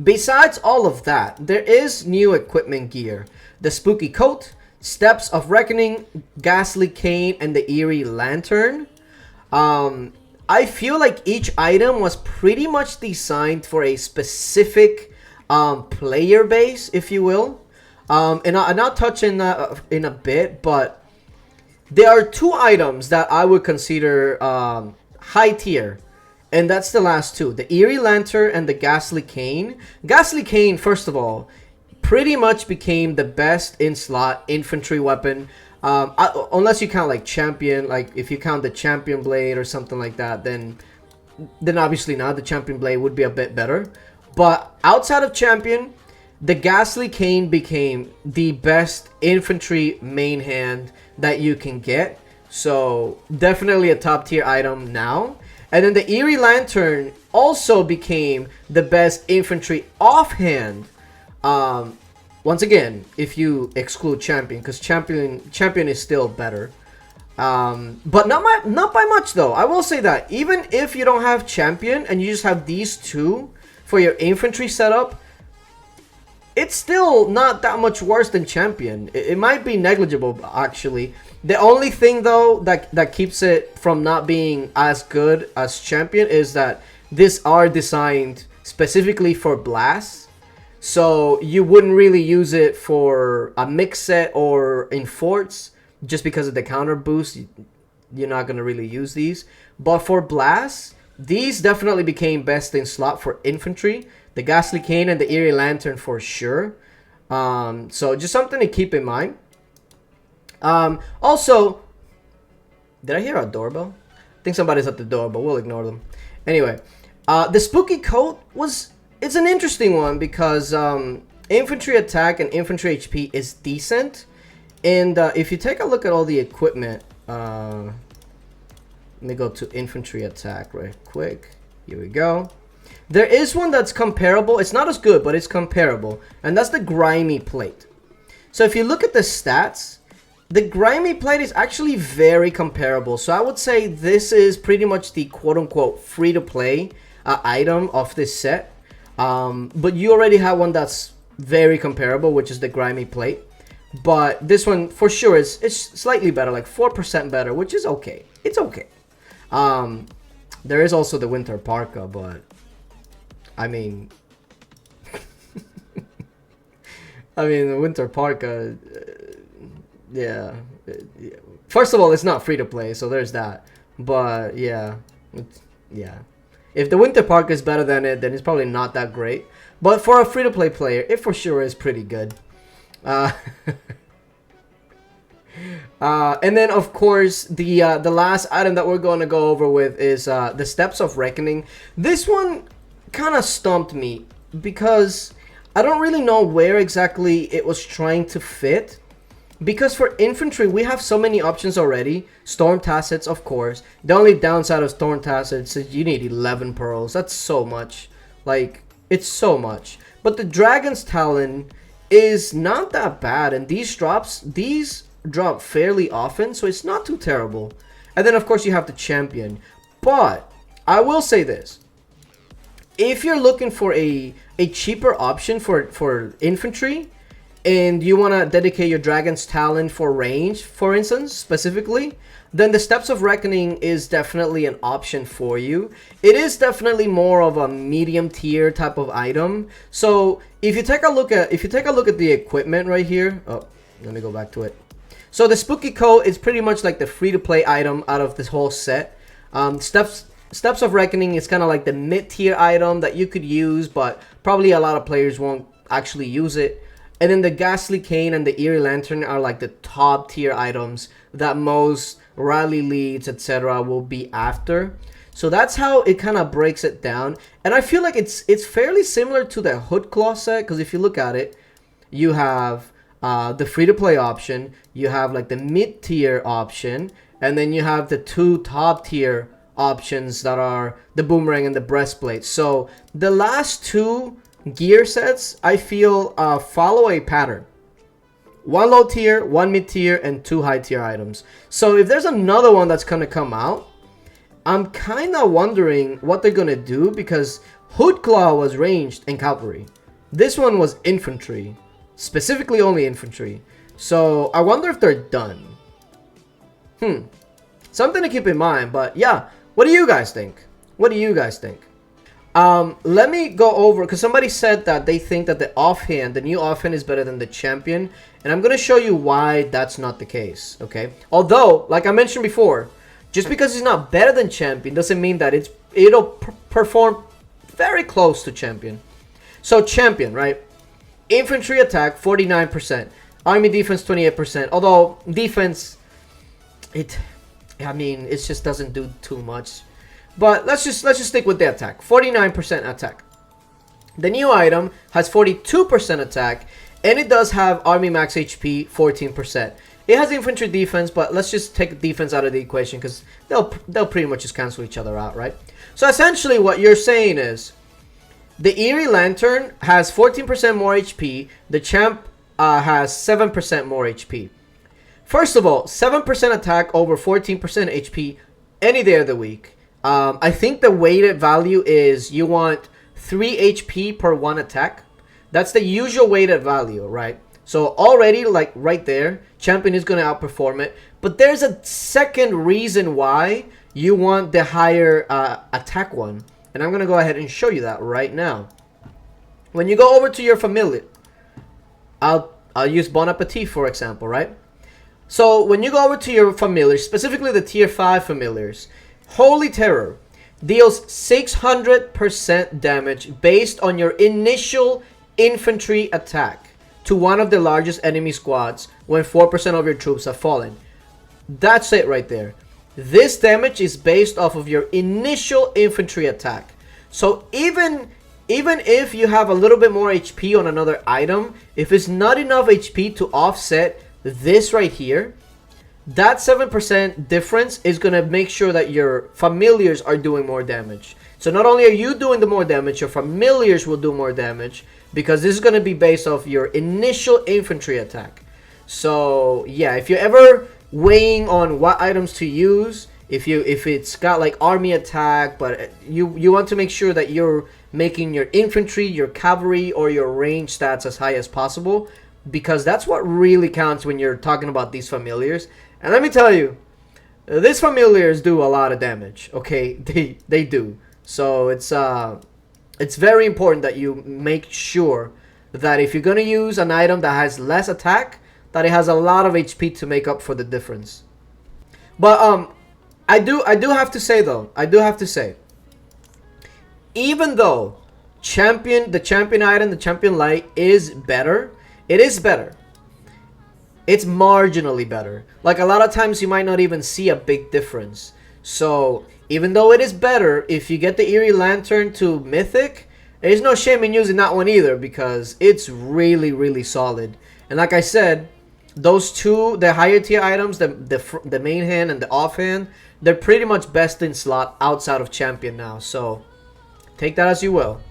Besides all of that, there is new equipment gear. The Spooky Coat, Steps of Reckoning, Ghastly Cane, and the Eerie Lantern. I feel like each item was pretty much designed for a specific player base, if you will. And I'll touch in that in a bit, but there are two items that I would consider high tier. And that's the last two, the Eerie Lantern and the Ghastly Cane. Ghastly Cane, first of all, pretty much became the best in-slot infantry weapon. Unless you count like Champion, like if you count the Champion Blade or something like that, then obviously not. The Champion Blade would be a bit better. But outside of Champion, the Ghastly Cane became the best infantry main hand that you can get. So definitely a top tier item now. And then the Eerie Lantern also became the best infantry offhand. Once again, if you exclude Champion, because Champion is still better. But not by much though. I will say that even if you don't have Champion and you just have these two for your infantry setup, it's still not that much worse than Champion. It might be negligible actually. The only thing though that keeps it from not being as good as Champion is that these are designed specifically for blasts. So you wouldn't really use it for a mix set or in forts just because of the counter boost. You're not going to really use these. But for blasts, these definitely became best in slot for infantry. The Ghastly Cane and the Eerie Lantern for sure. So just something to keep in mind. Also, did I hear a doorbell? I think somebody's at the door, but we'll ignore them. Anyway, the Spooky Coat it's an interesting one because infantry attack and infantry HP is decent. And if you take a look at all the equipment, let me go to infantry attack right quick. Here we go. There is one that's comparable. It's not as good, but it's comparable. And that's the Grimy Plate. So if you look at the stats, the Grimy Plate is actually very comparable. So I would say this is pretty much the quote-unquote free-to-play item of this set. But you already have one that's very comparable, which is the Grimy Plate. But this one, for sure, it's slightly better, like 4% better, which is okay. It's okay. There is also the Winter Parka, but I mean... the Winter Parka... yeah. First of all, it's not free to play, so there's that. But yeah, yeah. If the Winter Parka is better than it, then it's probably not that great. But for a free to play player, it for sure is pretty good. And then of course the last item that we're going to go over with is the Steps of Reckoning. This one kind of stumped me because I don't really know where exactly it was trying to fit. Because for infantry, we have so many options already. Storm Tassets, of course. The only downside of Storm Tassets is you need 11 pearls. That's so much. Like, it's so much. But the Dragon's Talon is not that bad. And these drop fairly often, so it's not too terrible. And then, of course, you have the Champion. But I will say this. If you're looking for a cheaper option for infantry, and you want to dedicate your Dragon's Talon for range, for instance, specifically, then the Steps of Reckoning is definitely an option for you. It is definitely more of a medium tier type of item. So if you take a look at the equipment right here, oh, let me go back to it. So the Spooky Coat is pretty much like the free-to-play item out of this whole set. Steps of Reckoning is kind of like the mid-tier item that you could use, but probably a lot of players won't actually use it. And then the Ghastly Cane and the Eerie Lantern are like the top tier items that most rally leads, etc. will be after. So that's how it kind of breaks it down. And I feel like it's fairly similar to the Hood Claw set, because if you look at it, you have the free-to-play option, you have like the mid-tier option, and then you have the two top-tier options that are the Boomerang and the Breastplate. So the last two gear sets, I feel, follow a pattern. One low tier, one mid tier, and two high tier items. So if there's another one that's going to come out, I'm kind of wondering what they're going to do, because Hoodclaw was ranged and cavalry. This one was infantry. Specifically only infantry. So I wonder if they're done. Something to keep in mind. But yeah, what do you guys think? What do you guys think? Let me go over, because somebody said that they think that the new offhand is better than the champion. And I'm going to show you why that's not the case, okay? Although, like I mentioned before, just because it's not better than champion doesn't mean that it'll perform very close to champion. So champion, right? Infantry attack 49%, army defense 28%. Although defense, it just doesn't do too much. But let's just stick with the attack. 49% attack. The new item has 42% attack, and it does have army max HP 14%. It has infantry defense, but let's just take defense out of the equation because they'll pretty much just cancel each other out, right? So essentially what you're saying is the Eerie Lantern has 14% more HP. The Champ has 7% more HP. First of all, 7% attack over 14% HP any day of the week. I think the weighted value is you want 3 HP per 1 attack. That's the usual weighted value, right? So already, like right there, champion is going to outperform it. But there's a second reason why you want the higher attack one. And I'm going to go ahead and show you that right now. When you go over to your familiar, I'll use Bon Appetit for example, right? So when you go over to your familiars, specifically the tier 5 familiars, Holy Terror deals 600% damage based on your initial infantry attack to one of the largest enemy squads when 4% of your troops have fallen. That's it right there. This damage is based off of your initial infantry attack. So even if you have a little bit more HP on another item, if it's not enough HP to offset this right here, that 7% difference is going to make sure that your familiars are doing more damage. So not only are you doing the more damage, your familiars will do more damage because this is going to be based off your initial infantry attack. So yeah, if you're ever weighing on what items to use, if it's got like army attack, but you want to make sure that you're making your infantry, your cavalry, or your range stats as high as possible, because that's what really counts when you're talking about these familiars. And let me tell you, these familiars do a lot of damage. Okay, they do. So it's very important that you make sure that if you're gonna use an item that has less attack, that it has a lot of HP to make up for the difference. But I do have to say though, even though the champion item, the champion light is better, it is better. It's marginally better. Like a lot of times you might not even see a big difference. So even though it is better, if you get the Eerie Lantern to Mythic, there's no shame in using that one either because it's really, really solid. And like I said, those two, the higher tier items, the main hand and the offhand, they're pretty much best in slot outside of champion now. So take that as you will.